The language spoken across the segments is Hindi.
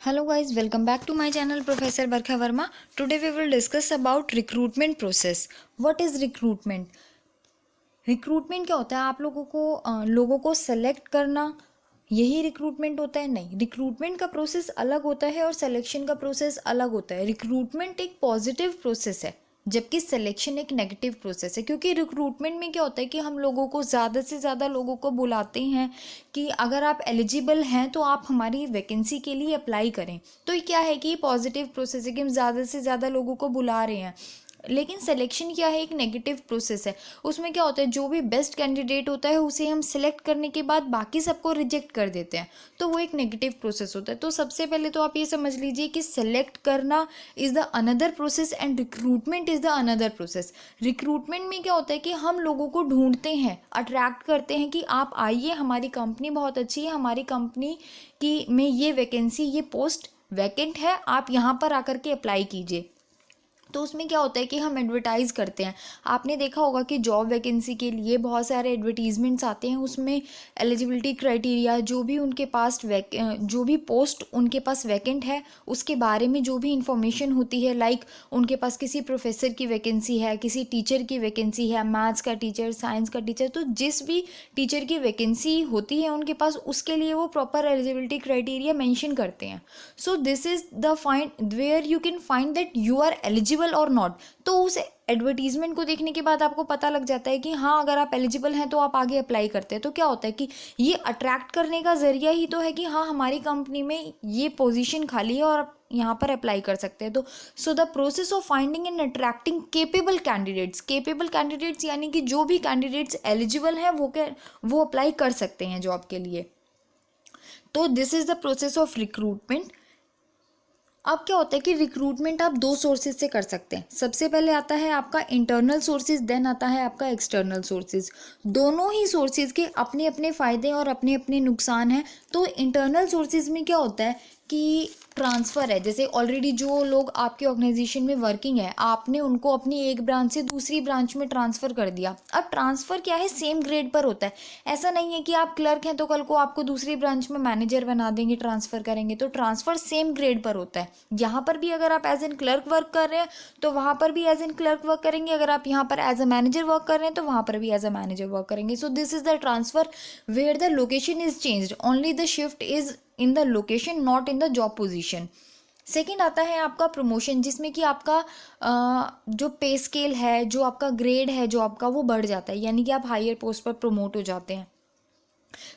Hello guys, welcome back to my channel Professor Barkha Verma. Today we will discuss about recruitment process. What is recruitment? Recruitment क्या होता है? आप लोगों को सेलेक्ट करना, यही रिक्रूटमेंट होता है? नहीं, रिक्रूटमेंट का प्रोसेस अलग होता है और सिलेक्शन का प्रोसेस अलग होता है। रिक्रूटमेंट एक पॉजिटिव प्रोसेस है जबकि सिलेक्शन एक नेगेटिव प्रोसेस है, क्योंकि रिक्रूटमेंट में क्या होता है कि हम लोगों को ज़्यादा से ज़्यादा लोगों को बुलाते हैं कि अगर आप एलिजिबल हैं तो आप हमारी वैकेंसी के लिए अप्लाई करें। तो ये क्या है कि पॉजिटिव प्रोसेस है कि हम ज़्यादा से ज़्यादा लोगों को बुला रहे हैं। लेकिन सिलेक्शन क्या है? एक नेगेटिव प्रोसेस है। उसमें क्या होता है, जो भी बेस्ट कैंडिडेट होता है उसे हम सिलेक्ट करने के बाद बाकी सबको रिजेक्ट कर देते हैं, तो वो एक नेगेटिव प्रोसेस होता है। तो सबसे पहले तो आप ये समझ लीजिए कि सेलेक्ट करना is the another process and recruitment is the another process. Recruitment में क्या होता है कि हम लोगों को ढूंढते हैं, अट्रैक्ट करते हैं कि आप आइए, हमारी कंपनी बहुत अच्छी है, हमारी कंपनी की में ये वैकेंसी, ये पोस्ट वैकेंट है, आप यहाँ पर आकर के अप्लाई कीजिए। तो उसमें क्या होता है कि हम एडवर्टाइज़ करते हैं। आपने देखा होगा कि जॉब वैकेंसी के लिए बहुत सारे एडवर्टीजमेंट्स आते हैं, उसमें एलिजिबिलिटी क्राइटेरिया, जो भी पोस्ट उनके पास वैकेंट है उसके बारे में जो भी इंफॉर्मेशन होती है, लाइक उनके पास किसी प्रोफेसर की वैकेंसी है, किसी टीचर की वैकेंसी है, मैथ्स का टीचर, साइंस का टीचर, तो जिस भी टीचर की वैकेंसी होती है उनके पास, उसके लिए वो प्रॉपर एलिजिबिलिटी क्राइटेरिया मेंशन करते हैं। So this is the find where you can find that you are eligible और नॉट। तो उस एडवर्टीजमेंट को देखने के बाद आपको पता लग जाता है कि हाँ, अगर आप एलिजिबल हैं तो आप आगे अप्लाई करते हैं। तो क्या होता है कि ये अट्रैक्ट करने का जरिया ही तो है कि हाँ, हमारी कंपनी में ये पोजीशन खाली है और आप यहाँ पर अप्लाई कर सकते हैं। तो so the process of finding and attracting capable candidates यानी कि जो भी कैंडिडेट्स एलिजिबल हैं वो अप्लाई कर सकते हैं जॉब के लिए। तो this is the process of recruitment. अब क्या होता है कि रिक्रूटमेंट आप दो सोर्सेज से कर सकते हैं। सबसे पहले आता है आपका इंटरनल सोर्सेज, देन आता है आपका एक्सटर्नल सोर्सेज। दोनों ही सोर्सेज के अपने अपने फ़ायदे और अपने अपने नुकसान हैं। तो इंटरनल सोर्सेज में क्या होता है कि ट्रांसफ़र है, जैसे ऑलरेडी जो लोग आपके ऑर्गेनाइजेशन में वर्किंग है, आपने उनको अपनी एक ब्रांच से दूसरी ब्रांच में ट्रांसफ़र कर दिया। अब ट्रांसफ़र क्या है, सेम ग्रेड पर होता है। ऐसा नहीं है कि आप क्लर्क हैं तो कल को आपको दूसरी ब्रांच में मैनेजर बना देंगे, ट्रांसफ़र करेंगे। तो ट्रांसफ़र सेम ग्रेड पर होता है। यहाँ पर भी अगर आप एज एन क्लर्क वर्क कर रहे हैं तो वहाँ पर भी एज एन क्लर्क वर्क करेंगे, अगर आप यहाँ पर एज अ मैनेजर वर्क कर रहे हैं तो वहाँ पर भी एज अ मैनेजर वर्क करेंगे। So this is the transfer where the location is changed, only the shift is in the location, not in the job position. Second आता है आपका प्रमोशन, जिसमें कि आपका जो पे स्केल है, जो आपका ग्रेड है जॉब का, वो बढ़ जाता है, यानी कि आप हायर पोस्ट पर प्रमोट हो जाते हैं।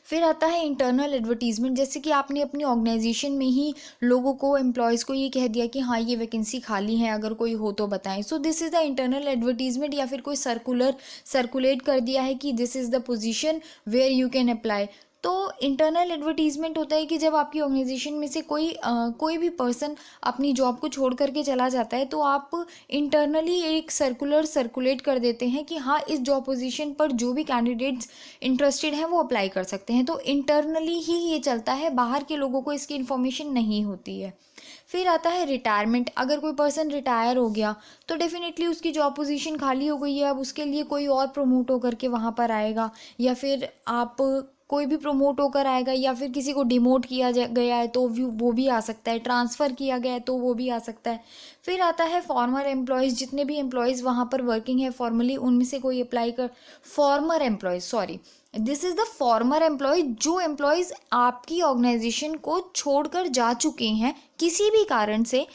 फिर आता है इंटरनल एडवर्टीजमेंट, जैसे कि आपने अपनी ऑर्गेनाइजेशन में ही लोगों को, एम्प्लॉयज़ को ये कह दिया कि हाँ, ये वैकेंसी खाली है, अगर कोई हो तो बताएं। So this is the internal advertisement. या फिर कोई सर्कुलेट कर दिया है कि this is the position where you can apply. तो इंटरनल एडवर्टीजमेंट होता है कि जब आपकी ऑर्गेनाइजेशन में से कोई भी पर्सन अपनी जॉब को छोड़ करके चला जाता है तो आप इंटरनली एक सर्कुलेट कर देते हैं कि हाँ, इस जॉब पोजीशन पर जो भी कैंडिडेट्स इंटरेस्टेड हैं वो अप्लाई कर सकते हैं। तो इंटरनली ही ये चलता है, बाहर के लोगों को इसकी इन्फॉर्मेशन नहीं होती है। फिर आता है रिटायरमेंट। अगर कोई पर्सन रिटायर हो गया तो डेफिनेटली उसकी जॉब पोजीशन खाली हो गई है, अब उसके लिए कोई और प्रमोट होकर के वहाँ पर आएगा, या फिर आप कोई भी प्रमोट होकर आएगा, या फिर किसी को डिमोट किया गया है तो वो भी आ सकता है, ट्रांसफ़र किया गया है तो वो भी आ सकता है। फिर आता है फॉर्मर एम्प्लॉयज़, जितने भी एम्प्लॉयज़ वहाँ पर वर्किंग है फॉर्मली, उनमें से कोई अप्लाई कर, former employees, sorry, this is the former employee, जो एम्प्लॉयज़ आपकी ऑर्गेनाइजेशन को छोड़कर जा चुके हैं किसी भी कारण से,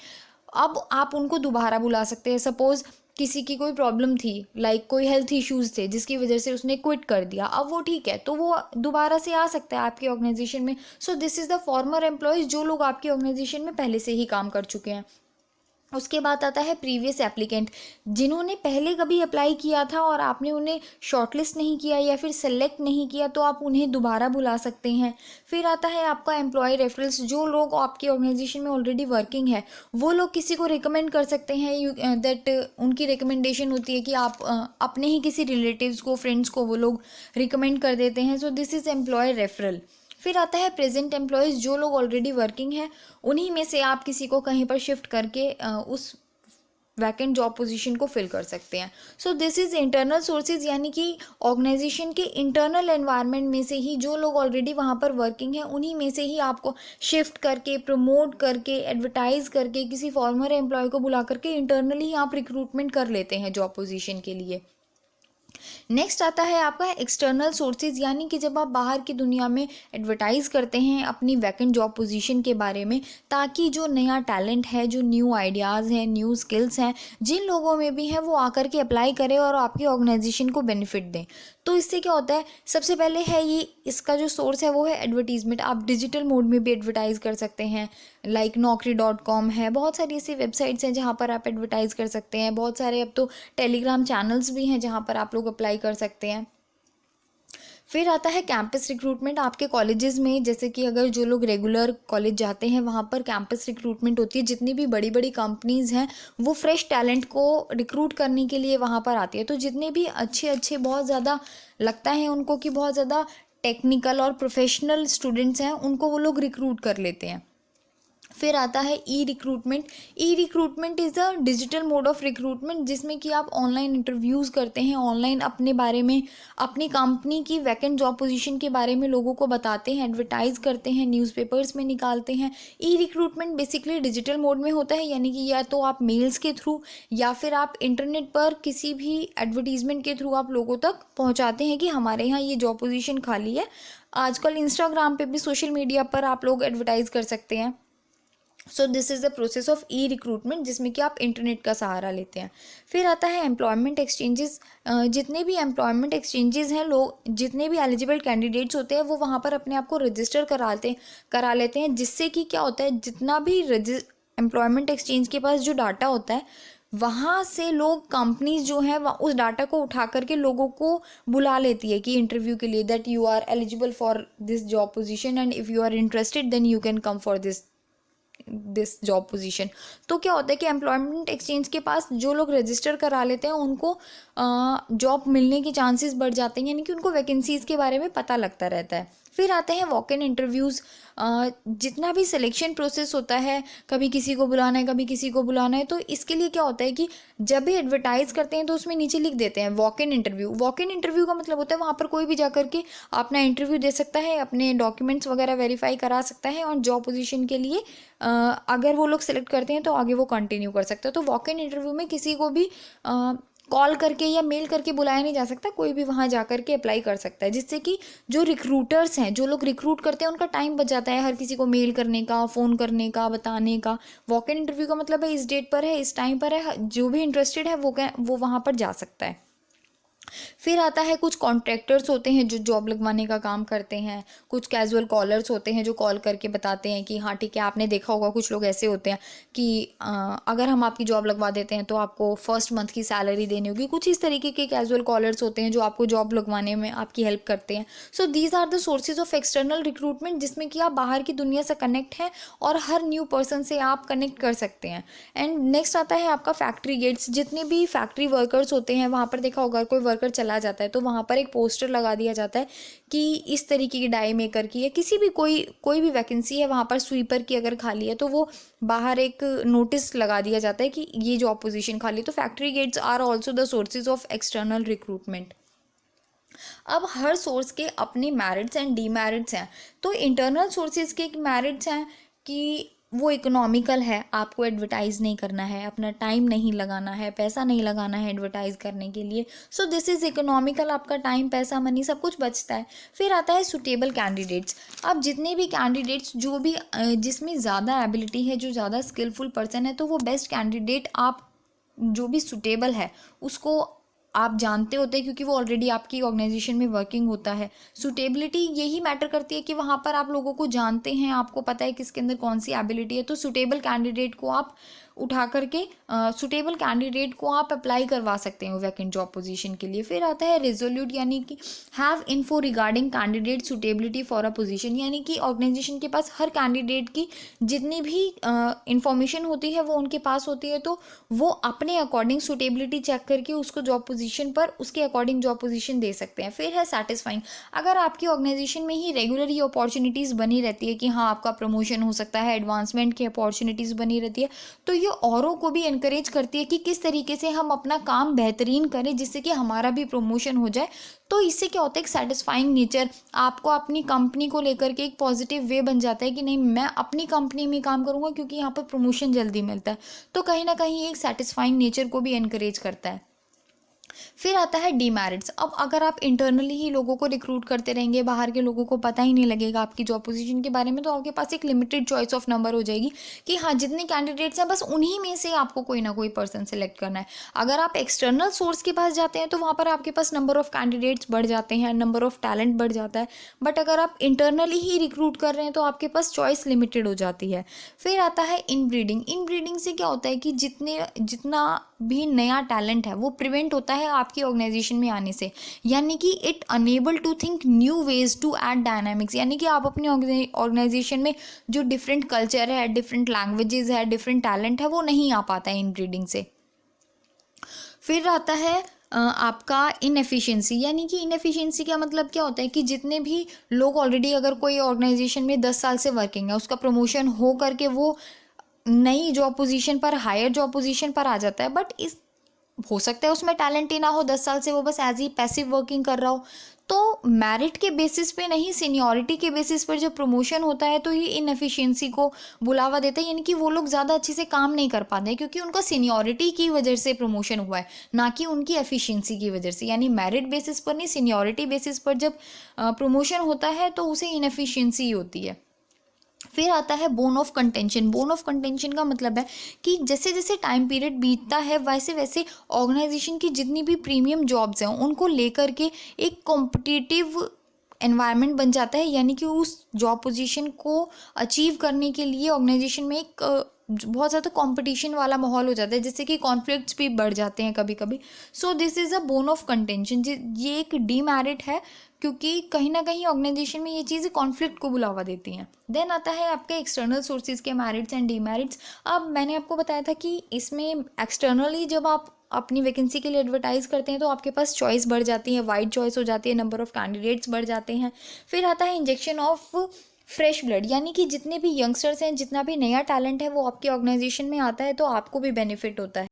अब आप उनको दोबारा बुला सकते हैं। सपोज़ किसी की कोई प्रॉब्लम थी, लाइक कोई हेल्थ इश्यूज़ थे जिसकी वजह से उसने क्विट कर दिया, अब वो ठीक है तो वो दोबारा से आ सकता है आपके ऑर्गेनाइजेशन में। सो this is the farmer employees, जो लोग आपके ऑर्गेनाइजेशन में पहले से ही काम कर चुके हैं। उसके बाद आता है प्रीवियस एप्लीकेंट, जिन्होंने पहले कभी अप्लाई किया था और आपने उन्हें शॉर्टलिस्ट नहीं किया या फिर सेलेक्ट नहीं किया, तो आप उन्हें दोबारा बुला सकते हैं। फिर आता है आपका एम्प्लॉय रेफरल्स, जो लोग आपके ऑर्गेनाइजेशन में ऑलरेडी वर्किंग है वो लोग किसी को रिकमेंड कर सकते हैं, दैट उनकी रिकमेंडेशन होती है कि आप अपने ही किसी रिलेटिव्स को, फ्रेंड्स को वो लोग रिकमेंड कर देते हैं। So this is employee referral. फिर आता है प्रेजेंट एम्प्लॉयज़, जो लोग ऑलरेडी वर्किंग हैं उन्हीं में से आप किसी को कहीं पर शिफ्ट करके उस वैकेंट जॉब पोजीशन को फिल कर सकते हैं। So this is internal sources, यानी कि ऑर्गेनाइजेशन के इंटरनल एनवायरनमेंट में से ही जो लोग ऑलरेडी वहाँ पर वर्किंग हैं उन्हीं में से ही आपको शिफ्ट करके, प्रमोट करके, एडवर्टाइज करके, किसी फॉर्मर एम्प्लॉय को बुला करके इंटरनली आप रिक्रूटमेंट कर लेते हैं जॉब पोजीशन के लिए। नेक्स्ट आता है आपका एक्सटर्नल सोर्सेज, यानी कि जब आप बाहर की दुनिया में एडवर्टाइज़ करते हैं अपनी वैकेंट जॉब पोजीशन के बारे में, ताकि जो नया टैलेंट है, जो न्यू आइडियाज़ हैं, न्यू स्किल्स हैं, जिन लोगों में भी हैं, वो आकर के अप्लाई करें और आपकी ऑर्गेनाइजेशन को बेनिफिट दें। तो इससे क्या होता है, सबसे पहले है ये, इसका जो सोर्स है वो है एडवर्टीज़मेंट। आप डिजिटल मोड में भी एडवर्टाइज़ कर सकते हैं, लाइक naukri.com है, बहुत सारी ऐसी वेबसाइट्स हैं जहाँ पर आप एडवर्टाइज़ कर सकते हैं। बहुत सारे अब तो टेलीग्राम चैनल्स भी हैं जहाँ पर आप लोग अप्लाई कर सकते हैं। फिर आता है कैंपस रिक्रूटमेंट आपके कॉलेजेस में, जैसे कि अगर जो लोग रेगुलर कॉलेज जाते हैं वहाँ पर कैंपस रिक्रूटमेंट होती है। जितनी भी बड़ी बड़ी कंपनीज़ हैं वो फ्रेश टैलेंट को रिक्रूट करने के लिए वहाँ पर आती है। तो जितने भी अच्छे अच्छे, बहुत ज़्यादा लगता है उनको कि बहुत ज़्यादा टेक्निकल और प्रोफेशनल स्टूडेंट्स हैं, उनको वो लोग रिक्रूट कर लेते हैं। फिर आता है e recruitment. E recruitment is a digital mode of recruitment, जिसमें कि आप ऑनलाइन इंटरव्यूज़ करते हैं, ऑनलाइन अपने बारे में, अपनी कंपनी की वैकेंट जॉब पोजीशन के बारे में लोगों को बताते हैं, एडवर्टाइज़ करते हैं, न्यूज़पेपर्स में निकालते हैं। ई रिक्रूटमेंट बेसिकली डिजिटल मोड में होता है, यानी कि या तो आप मेल्स के थ्रू या फिर आप इंटरनेट पर किसी भी एडवर्टीज़मेंट के थ्रू आप लोगों तक पहुँचाते हैं कि हमारे यहाँ ये जॉब पोजीशन खाली है। आजकल इंस्टाग्राम पे भी, सोशल मीडिया पर आप लोग एडवर्टाइज़ कर सकते हैं। So this is the process of E recruitment, जिसमें कि आप इंटरनेट का सहारा लेते हैं। फिर आता है एम्प्लॉयमेंट एक्सचेंजेस। जितने भी एम्प्लॉयमेंट एक्सचेंजेस हैं, लोग जितने भी एलिजिबल कैंडिडेट्स होते हैं वो वहाँ पर अपने आप को रजिस्टर करा लेते हैं, जिससे कि क्या होता है, जितना भी एम्प्लॉयमेंट एक्सचेंज के पास जो डाटा होता है, वहाँ से लोग, कंपनीज जो हैं, उस डाटा को उठा करके लोगों को बुला लेती है कि इंटरव्यू के लिए, that you are eligible for this job position and if you are interested then you can come for this job position. तो क्या होता है कि एम्प्लॉयमेंट एक्सचेंज के पास जो लोग रजिस्टर करा लेते हैं उनको जॉब मिलने के चांसेस बढ़ जाते हैं, यानी कि उनको वैकेंसीज़ के बारे में पता लगता रहता है। फिर आते हैं वॉक इन इंटरव्यूज़। जितना भी सिलेक्शन प्रोसेस होता है, कभी किसी को बुलाना है, कभी किसी को बुलाना है, तो इसके लिए क्या होता है कि जब भी एडवर्टाइज़ करते हैं तो उसमें नीचे लिख देते हैं walk in interview. Walk in interview का मतलब होता है वहाँ पर कोई भी जा कर के अपना इंटरव्यू दे सकता है, अपने डॉक्यूमेंट्स वगैरह वेरीफाई करा सकता है और जॉब पोजीशन के लिए अगर वो लोग सेलेक्ट करते हैं तो आगे वो कंटिन्यू कर सकते हैं। तो वॉक इन इंटरव्यू में किसी को भी कॉल करके या मेल करके बुलाया नहीं जा सकता, कोई भी वहाँ जा कर के अप्लाई कर सकता है, जिससे कि जो रिक्रूटर्स हैं, जो लोग रिक्रूट करते हैं, उनका टाइम बच जाता है हर किसी को मेल करने का, फ़ोन करने का, बताने का। वॉक इन इंटरव्यू का मतलब है इस डेट पर है, इस टाइम पर है, जो भी इंटरेस्टेड है वो वहाँ पर जा सकता है। फिर आता है कुछ कॉन्ट्रैक्टर्स होते हैं जो जॉब लगवाने का काम करते हैं, कुछ कैजुअल कॉलर्स होते हैं जो कॉल करके बताते हैं कि हाँ ठीक है, आपने देखा होगा कुछ लोग ऐसे होते हैं कि अगर हम आपकी जॉब लगवा देते हैं तो आपको फर्स्ट मंथ की सैलरी देनी होगी। कुछ इस तरीके के कैजुअल कॉलर्स होते हैं जो आपको जॉब लगवाने में आपकी हेल्प करते हैं। So these are the sources of external recruitment, जिसमें कि आप बाहर की दुनिया से कनेक्ट हैं और हर न्यू पर्सन से आप कनेक्ट कर सकते हैं। एंड नेक्स्ट आता है आपका फैक्ट्री गेट्स। जितने भी फैक्ट्री वर्कर्स होते हैं, वहाँ पर देखा होगा कोई वर्कर चला जाता है तो वहाँ पर एक पोस्टर लगा दिया जाता है कि इस तरीके की डाई मेकर की या किसी भी कोई भी वैकेंसी है वहाँ पर, स्वीपर की अगर खाली है तो वो बाहर एक नोटिस लगा दिया जाता है कि ये जॉब पोजीशन खाली। तो factory gates are also the sources of external recruitment. अब हर सोर्स के अपने मेरिट्स एंड डीमेरिट्स हैं। तो इंटरनल सोर्सेज के मेरिट्स हैं कि वो इकोनॉमिकल है, आपको एडवर्टाइज़ नहीं करना है, अपना टाइम नहीं लगाना है, पैसा नहीं लगाना है एडवर्टाइज़ करने के लिए। सो दिस इज़ इकोनॉमिकल, आपका टाइम, पैसा, मनी सब कुछ बचता है। फिर आता है सुटेबल कैंडिडेट्स। अब जितने भी कैंडिडेट्स जो भी जिसमें ज़्यादा एबिलिटी है, जो ज़्यादा स्किलफुल पर्सन है, तो वो बेस्ट कैंडिडेट आप जो भी सुटेबल है उसको आप जानते होते हैं क्योंकि वो ऑलरेडी आपकी ऑर्गेनाइजेशन में वर्किंग होता है। सूटेबिलिटी यही मैटर करती है कि वहाँ पर आप लोगों को जानते हैं, आपको पता है किसके अंदर कौन सी एबिलिटी है। तो सूटेबल कैंडिडेट को आप उठा करके सूटेबल कैंडिडेट को आप अप्लाई करवा सकते हो वैकेंट जॉब पोजीशन के लिए। फिर आता है रिजोल्यूट, यानी कि have info regarding candidate suitability for a position, यानी कि ऑर्गेनाइजेशन के पास हर कैंडिडेट की जितनी भी इंफॉर्मेशन होती है वो उनके पास होती है, तो वो अपने अकॉर्डिंग सूटेबिलिटी चेक करके उसको जॉब पोजीशन पोजीशन पर उसके अकॉर्डिंग जॉब पोजीशन दे सकते हैं। फिर है सेटिस्फाइंग, अगर आपकी ऑर्गेनाइजेशन में ही रेगुलर ये अपॉर्चुनिटीज़ बनी रहती है कि हाँ आपका प्रमोशन हो सकता है, एडवांसमेंट की अपॉर्चुनिटीज़ बनी रहती है, तो ये औरों को भी इनकरेज करती है कि किस तरीके से हम अपना काम बेहतरीन करें जिससे कि हमारा भी प्रमोशन हो जाए। तो इससे क्या होता है, एक सेटिस्फाइंग नेचर आपको अपनी कंपनी को लेकर के एक पॉजिटिव वे बन जाता है कि नहीं मैं अपनी कंपनी में काम करूँगा क्योंकि यहाँ पर प्रमोशन जल्दी मिलता है। तो कहीं ना कहीं एक सेटिस्फाइंग नेचर को भी इनकरेज करता है। फिर आता है डीमेरिट्स। अब अगर आप इंटरनली ही लोगों को रिक्रूट करते रहेंगे, बाहर के लोगों को पता ही नहीं लगेगा आपकी जॉब पोजीशन के बारे में, तो आपके पास एक लिमिटेड चॉइस ऑफ नंबर हो जाएगी कि हाँ जितने कैंडिडेट्स हैं बस उन्हीं में से आपको कोई ना कोई पर्सन सेलेक्ट करना है। अगर आप एक्सटर्नल सोर्स के पास जाते हैं तो वहाँ पर आपके पास नंबर ऑफ कैंडिडेट्स बढ़ जाते हैं, नंबर ऑफ टैलेंट बढ़ जाता है। बट अगर आप इंटरनली ही रिक्रूट कर रहे हैं तो आपके पास चॉइस लिमिटेड हो जाती है। फिर आता है इनब्रीडिंग। इनब्रीडिंग से क्या होता है कि जितना भी नया टैलेंट है वो प्रिवेंट होता है आपकी ऑर्गेनाइजेशन में आने से, यानी कि it enable to think new ways to add dynamics, यानी कि आप अपनी ऑर्गेनाइजेशन में जो डिफरेंट कल्चर है, डिफरेंट लैंग्वेजेस है, डिफरेंट टैलेंट है, वो नहीं आ पाता है इनब्रीडिंग से। फिर आता है आपका इनएफिशिएंसी, यानी कि इनएफिशिएंसी का मतलब क्या होता है कि जितने भी लोग ऑलरेडी अगर कोई ऑर्गेनाइजेशन में 10 साल से वर्किंग है, उसका प्रमोशन हो करके वो नई जॉब पोजीशन पर, हायर जॉब पोजीशन पर आ जाता है, बट इस हो सकता है उसमें टैलेंट ही ना हो, 10 साल से वो बस एज ही पैसिव वर्किंग कर रहा हो। तो मेरिट के बेसिस पे नहीं, सीनियरिटी के बेसिस पर जब प्रमोशन होता है तो ये इनएफिशिएंसी को बुलावा देता है, यानी कि वो लोग ज़्यादा अच्छे से काम नहीं कर पाते हैं क्योंकि उनका सीनियरिटी की वजह से प्रमोशन हुआ है, ना कि उनकी एफिशिएंसी की वजह से। यानी मेरिट बेसिस पर नहीं, सीनियरिटी बेसिस पर जब प्रमोशन होता है तो उसे इनएफिशिएंसी होती है। फिर आता है bone of contention. Bone of contention का मतलब है कि जैसे जैसे टाइम पीरियड बीतता है वैसे वैसे ऑर्गेनाइजेशन की जितनी भी प्रीमियम जॉब्स हैं उनको लेकर के एक कॉम्पिटिटिव एनवायरनमेंट बन जाता है, यानी कि उस जॉब पोजीशन को अचीव करने के लिए ऑर्गेनाइजेशन में एक बहुत ज़्यादा कंपटीशन वाला माहौल हो जाता है, जिससे कि कॉन्फ्लिक्ट्स भी बढ़ जाते हैं कभी कभी। सो this is a bone of contention. ये एक डीमेरिट है क्योंकि कहीं ना कहीं ऑर्गेनाइजेशन में ये चीज़ें कॉन्फ्लिक्ट को बुलावा देती हैं। देन आता है आपके एक्सटर्नल सोर्सेज के मेरिट्स एंड डीमेरिट्स। अब मैंने आपको बताया था कि इसमें एक्सटर्नली जब आप अपनी वैकेंसी के लिए एडवर्टाइज करते हैं तो आपके पास चॉइस बढ़ जाती है, वाइड चॉइस हो जाती है, नंबर ऑफ कैंडिडेट्स बढ़ जाते हैं। फिर आता है इंजेक्शन ऑफ फ्रेश ब्लड, यानी कि जितने भी यंगस्टर्स हैं, जितना भी नया टैलेंट है वो आपके ऑर्गेनाइजेशन में आता है तो आपको भी बेनिफिट होता है।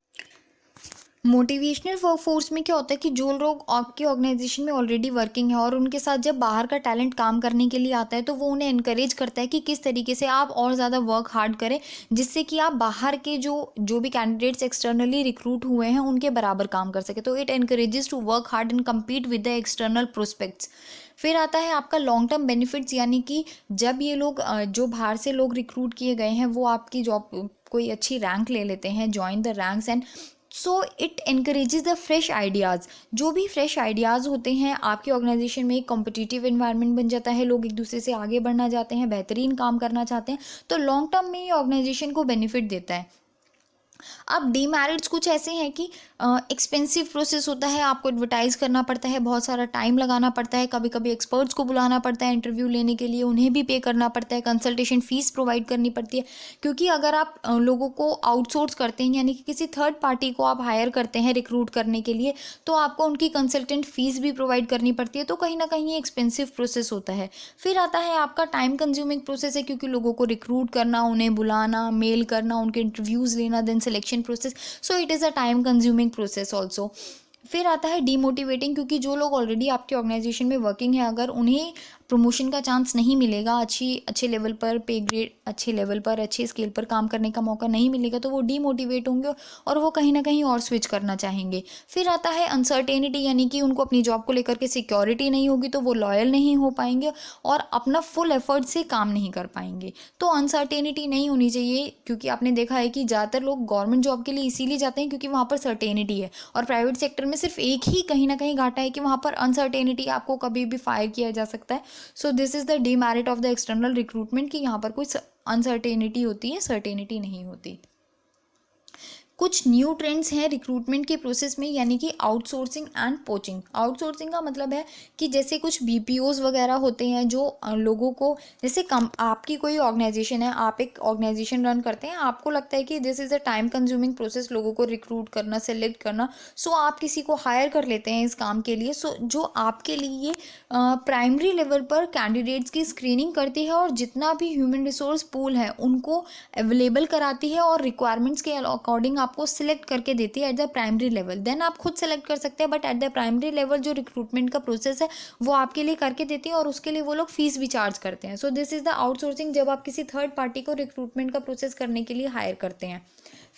मोटिवेशनल वर्कफोर्स में क्या होता है कि जो लोग आपकी ऑर्गेनाइजेशन में ऑलरेडी वर्किंग है और उनके साथ जब बाहर का टैलेंट काम करने के लिए आता है तो वो उन्हें इनकरेज करता है कि किस तरीके से आप और ज़्यादा वर्क हार्ड करें, जिससे कि आप बाहर के जो भी कैंडिडेट्स एक्सटर्नली रिक्रूट हुए हैं उनके बराबर काम कर सके। तो it encourages to work hard and compete with the external prospects. फिर आता है आपका लॉन्ग टर्म बेनिफिट्स, यानी कि जब ये लोग जो बाहर से लोग रिक्रूट किए गए हैं वो आपकी जॉब कोई अच्छी रैंक ले लेते हैं, join the ranks, and so it increases the fresh ideas. जो भी फ्रेश आइडियाज़ होते हैं आपके ऑर्गेनाइजेशन में एक कॉम्पिटिटिव इन्वायरमेंट बन जाता है, लोग एक दूसरे से आगे बढ़ना चाहते हैं, बेहतरीन काम करना चाहते हैं, तो लॉन्ग टर्म में ये ऑर्गेनाइजेशन को बेनिफिट देता है। अब डीमेरिट्स कुछ ऐसे हैं कि एक्सपेंसिव प्रोसेस होता है, आपको एडवर्टाइज़ करना पड़ता है, बहुत सारा टाइम लगाना पड़ता है, कभी कभी एक्सपर्ट्स को बुलाना पड़ता है इंटरव्यू लेने के लिए, उन्हें भी पे करना पड़ता है, कंसल्टेशन फ़ीस प्रोवाइड करनी पड़ती है। क्योंकि अगर आप लोगों को आउटसोर्स करते हैं, यानी कि किसी थर्ड पार्टी को आप हायर करते हैं रिक्रूट करने के लिए, तो आपको उनकी कंसल्टेंट फ़ीस भी प्रोवाइड करनी पड़ती है, तो कहीं ना कहीं ये एक्सपेंसिव प्रोसेस होता है। फिर आता है आपका टाइम कंज्यूमिंग प्रोसेस है, क्योंकि लोगों को रिक्रूट करना, उन्हें बुलाना, मेल करना, उनके इंटरव्यूज़ लेना, then selection process, so it is a time consuming process also. फिर आता है डीमोटिवेटिंग, क्योंकि जो लोग ऑलरेडी आपके ऑर्गेनाइजेशन में वर्किंग है, अगर उन्हें प्रमोशन का चांस नहीं मिलेगा, अच्छे लेवल पर पे ग्रेड, अच्छे लेवल पर, अच्छे स्केल पर काम करने का मौका नहीं मिलेगा, तो वो डीमोटिवेट होंगे और वो कहीं ना कहीं और स्विच करना चाहेंगे। फिर आता है अनसर्टेनिटी, यानी कि उनको अपनी जॉब को लेकर के सिक्योरिटी नहीं होगी तो वो लॉयल नहीं हो पाएंगे और अपना फुल एफर्ट से काम नहीं कर पाएंगे। तो अनसर्टेनिटी नहीं होनी चाहिए, क्योंकि आपने देखा है कि ज़्यादातर लोग गवर्नमेंट जॉब के लिए इसीलिए जाते हैं क्योंकि वहाँ पर सर्टेनिटी है, और प्राइवेट सेक्टर में सिर्फ एक ही कहीं ना कहीं घाटा है कि वहाँ पर अनसर्टेनिटी, आपको कभी भी फायर किया जा सकता है। सो this is the demerit of the external recruitment कि यहाँ पर कोई अनसर्टेनिटी होती है, सर्टेनिटी नहीं होती। कुछ न्यू ट्रेंड्स हैं रिक्रूटमेंट के प्रोसेस में, यानी कि आउटसोर्सिंग एंड पोचिंग। आउटसोर्सिंग का मतलब है कि जैसे कुछ बीपीओज वगैरह होते हैं जो लोगों को, जैसे कम आपकी कोई ऑर्गेनाइजेशन है, आप एक ऑर्गेनाइजेशन रन करते हैं, आपको लगता है कि this is a time consuming process लोगों को रिक्रूट करना, सेलेक्ट करना, सो आप किसी को हायर कर लेते हैं इस काम के लिए। सो जो आपके लिए प्राइमरी लेवल पर कैंडिडेट्स की स्क्रीनिंग करती है और जितना भी ह्यूमन रिसोर्स पूल है उनको अवेलेबल कराती है और रिक्वायरमेंट्स के अकॉर्डिंग आपको सिलेक्ट करके देती है at the primary level. Then आप खुद सेलेक्ट कर सकते हैं, but at the primary level जो रिक्रूटमेंट का प्रोसेस है वो आपके लिए करके देती है और उसके लिए वो लोग फीस भी चार्ज करते हैं। So this is the outsourcing, जब आप किसी थर्ड पार्टी को रिक्रूटमेंट का प्रोसेस करने के लिए हायर करते हैं।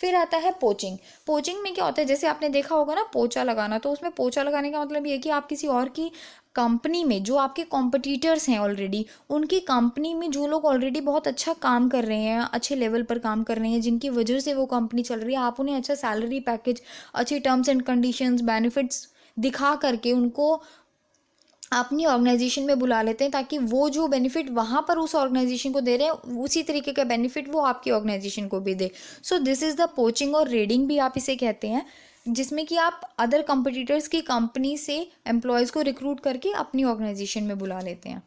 फिर आता है पोचिंग। पोचिंग में क्या होता है, जैसे आपने देखा होगा ना पोचा लगाना, तो उसमें पोचा लगाने का मतलब ये है कि आप किसी और की कंपनी में, जो आपके कॉम्पिटिटर्स हैं ऑलरेडी, उनकी कंपनी में जो लोग ऑलरेडी बहुत अच्छा काम कर रहे हैं, अच्छे लेवल पर काम कर रहे हैं, जिनकी वजह से वो कंपनी चल रही है, आप उन्हें अच्छा सैलरी पैकेज, अच्छी टर्म्स एंड कंडीशंस, बेनिफिट्स दिखा करके उनको अपनी ऑर्गेनाइजेशन में बुला लेते हैं, ताकि वो जो बेनिफिट वहाँ पर उस ऑर्गेनाइजेशन को दे रहे हैं उसी तरीके का बेनिफिट वो आपकी ऑर्गेनाइजेशन को भी दे। So this is the poaching और रेडिंग भी आप इसे कहते हैं, जिसमें कि आप अदर कंपटीटर्स की कंपनी से एम्प्लॉयज़ को रिक्रूट करके अपनी ऑर्गेनाइजेशन में बुला लेते हैं।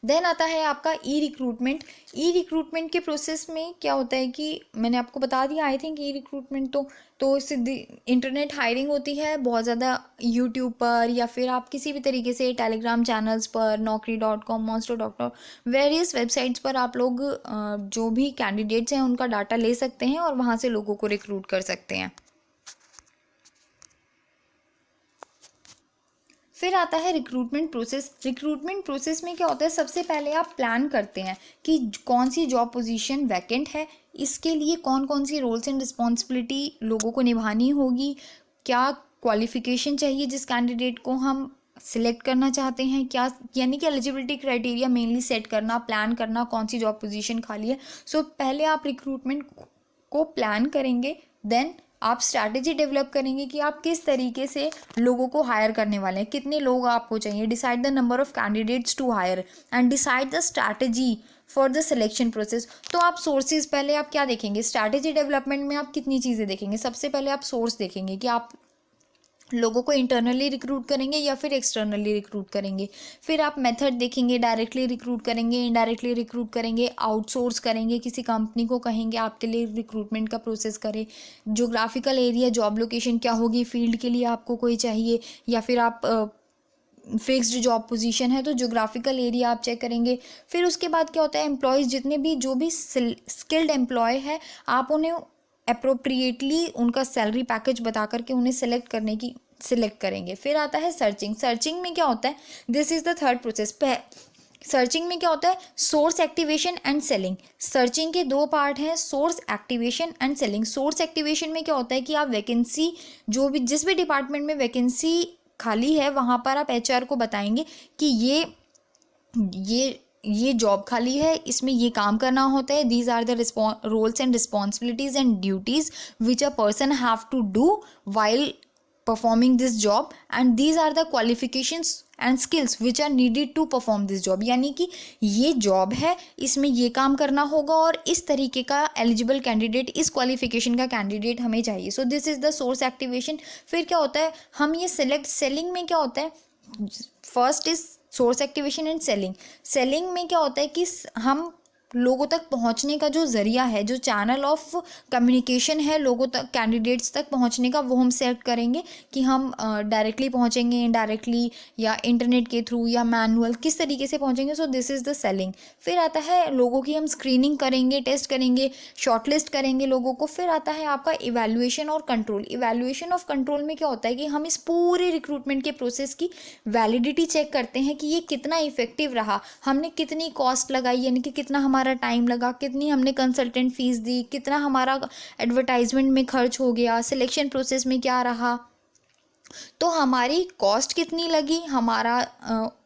देन आता है आपका ई रिक्रूटमेंट। ई रिक्रूटमेंट के प्रोसेस में क्या होता है कि मैंने आपको बता दिया, आई थिंक ई रिक्रूटमेंट तो सीधी इंटरनेट हायरिंग होती है बहुत ज़्यादा, यूट्यूब पर या फिर आप किसी भी तरीके से टेलीग्राम चैनल्स पर, naukri.com, monster.com, वेरियस वेबसाइट्स पर आप लोग जो भी कैंडिडेट्स हैं उनका डाटा ले सकते हैं और वहाँ से लोगों को रिक्रूट कर सकते हैं। फिर आता है रिक्रूटमेंट प्रोसेस। रिक्रूटमेंट प्रोसेस में क्या होता है, सबसे पहले आप प्लान करते हैं कि कौन सी जॉब पोजीशन वैकेंट है, इसके लिए कौन कौन सी रोल्स एंड रिस्पॉन्सिबिलिटी लोगों को निभानी होगी, क्या क्वालिफिकेशन चाहिए जिस कैंडिडेट को हम सिलेक्ट करना चाहते हैं, क्या यानी कि एलिजिबिलिटी क्राइटेरिया मेनली सेट करना, प्लान करना कौन सी जॉब पोजीशन खाली है। सो पहले आप रिक्रूटमेंट को प्लान करेंगे, देन आप स्ट्रैटेजी डेवलप करेंगे कि आप किस तरीके से लोगों को हायर करने वाले हैं, कितने लोग आपको चाहिए, decide the number of candidates to hire and decide the strategy for the selection process. तो आप सोर्सेज, पहले आप क्या देखेंगे, स्ट्रैटेजी डेवलपमेंट में आप कितनी चीज़ें देखेंगे। सबसे पहले आप सोर्स देखेंगे कि आप लोगों को इंटरनली रिक्रूट करेंगे या फिर एक्सटर्नली रिक्रूट करेंगे। फिर आप मेथड देखेंगे, डायरेक्टली रिक्रूट करेंगे, इनडायरेक्टली रिक्रूट करेंगे, आउटसोर्स करेंगे, किसी कंपनी को कहेंगे आपके लिए रिक्रूटमेंट का प्रोसेस करे। जोग्राफिकल एरिया, जॉब लोकेशन क्या होगी, फील्ड के लिए आपको कोई चाहिए या फिर आप फिक्स्ड जॉब पोजीशन है तो जोग्राफिकल एरिया आप चेक करेंगे। फिर उसके बाद क्या होता है, एम्प्लॉयज़ जितने भी जो भी स्किल्ड एम्प्लॉय है, आप उन्हें अप्रोप्रिएटली उनका सैलरी पैकेज बता करके उन्हें सिलेक्ट करेंगे। फिर आता है सर्चिंग। सर्चिंग में क्या होता है, this is the third process. Searching में क्या होता है, source activation and selling. Searching के दो पार्ट हैं, source activation and selling. Source activation में क्या होता है कि आप वैकेंसी, जो भी जिस भी डिपार्टमेंट में वैकेंसी खाली है वहाँ पर आप एचआर को बताएंगे कि ये जॉब खाली है, इसमें ये काम करना होता है, these are the roles and responsibilities and duties which a person have to do while performing this job and these are the qualifications and skills which are needed to perform this job. यानी कि ये जॉब है, इसमें ये काम करना होगा और इस तरीके का एलिजिबल कैंडिडेट, इस क्वालिफिकेशन का कैंडिडेट हमें चाहिए। सो this is the source activation. फिर क्या होता है, हम ये सेलिंग में क्या होता है, first is source activation and selling. Selling में क्या होता है कि हम लोगों तक पहुंचने का जो ज़रिया है, जो चैनल ऑफ कम्युनिकेशन है लोगों तक, कैंडिडेट्स तक पहुंचने का, वो हम सेट करेंगे कि हम डायरेक्टली पहुंचेंगे, इनडायरेक्टली या इंटरनेट के थ्रू या मैनुअल, किस तरीके से पहुंचेंगे। सो दिस इज़ द सेलिंग। फिर आता है लोगों की हम स्क्रीनिंग करेंगे, टेस्ट करेंगे, शॉर्टलिस्ट करेंगे लोगों को। फिर आता है आपका इवैल्यूएशन और कंट्रोल। इवैल्यूएशन ऑफ कंट्रोल में क्या होता है कि हम इस पूरे रिक्रूटमेंट के प्रोसेस की वैलिडिटी चेक करते हैं कि ये कितना इफेक्टिव रहा, हमने कितनी कॉस्ट लगाई, यानी कि कितना हमारा टाइम लगा, कितनी हमने कंसल्टेंट फीस दी, कितना हमारा एडवर्टाइजमेंट में खर्च हो गया, सिलेक्शन प्रोसेस में क्या रहा, तो हमारी कॉस्ट कितनी लगी,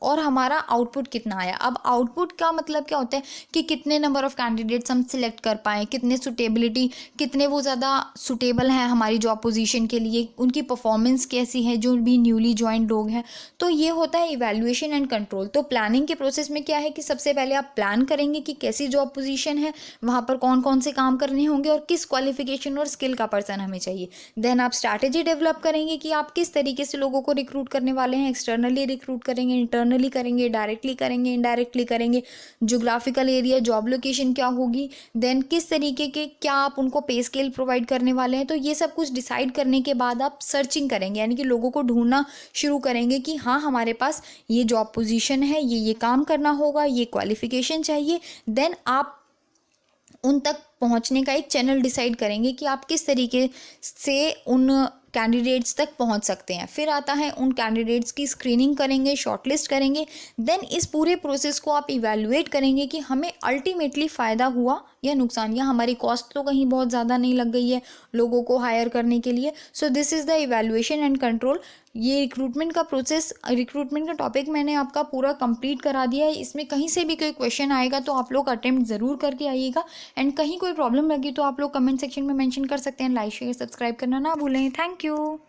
और हमारा आउटपुट कितना आया। अब आउटपुट का मतलब क्या होता है कि कितने नंबर ऑफ़ कैंडिडेट्स हम सिलेक्ट कर पाएँ, कितने सुटेबिलिटी, कितने वो ज़्यादा सुटेबल हैं हमारी जॉब पोजीशन के लिए, उनकी परफॉर्मेंस कैसी है, जो भी न्यूली ज्वाइन लोग हैं। तो ये होता है इवैल्यूएशन एंड कंट्रोल। तो प्लानिंग के प्रोसेस में क्या है कि सबसे पहले आप प्लान करेंगे कि कैसी जॉब पोजीशन है, वहाँ पर कौन कौन से काम करने होंगे और किस क्वालिफिकेशन और स्किल का पर्सन हमें चाहिए। देन आप स्ट्रैटेजी डेवलप करेंगे कि आप किस तरीके से लोगों को रिक्रूट करने वाले हैं, एक्सटर्नली रिक्रूट करेंगे, इंटरनली करेंगे, डायरेक्टली करेंगे, इनडायरेक्टली करेंगे, जोग्राफिकल एरिया, जॉब लोकेशन क्या होगी, देन किस तरीके के क्या आप उनको पे स्केल प्रोवाइड करने वाले हैं। तो ये सब कुछ डिसाइड करने के बाद आप सर्चिंग करेंगे, यानी कि लोगों को ढूंढना शुरू करेंगे कि हाँ हमारे पास ये जॉब पोजीशन है, ये काम करना होगा, ये क्वालिफिकेशन चाहिए। देन आप उन तक पहुंचने का एक चैनल डिसाइड करेंगे कि आप किस तरीके से उन कैंडिडेट्स तक पहुंच सकते हैं। फिर आता है उन कैंडिडेट्स की स्क्रीनिंग करेंगे, शॉर्टलिस्ट करेंगे। देन इस पूरे प्रोसेस को आप इवैल्यूएट करेंगे कि हमें अल्टीमेटली फ़ायदा हुआ या नुकसान, या हमारी कॉस्ट तो कहीं बहुत ज़्यादा नहीं लग गई है लोगों को हायर करने के लिए। सो this is the evaluation and control. ये रिक्रूटमेंट का प्रोसेस, रिक्रूटमेंट का टॉपिक मैंने आपका पूरा कंप्लीट करा दिया है। इसमें कहीं से भी कोई क्वेश्चन आएगा तो आप लोग अटेम्प्ट ज़रूर करके आइएगा, एंड कहीं कोई प्रॉब्लम लगी तो आप लोग कमेंट सेक्शन में मेंशन कर सकते हैं। लाइक शेयर सब्सक्राइब करना ना भूलें। Thank you.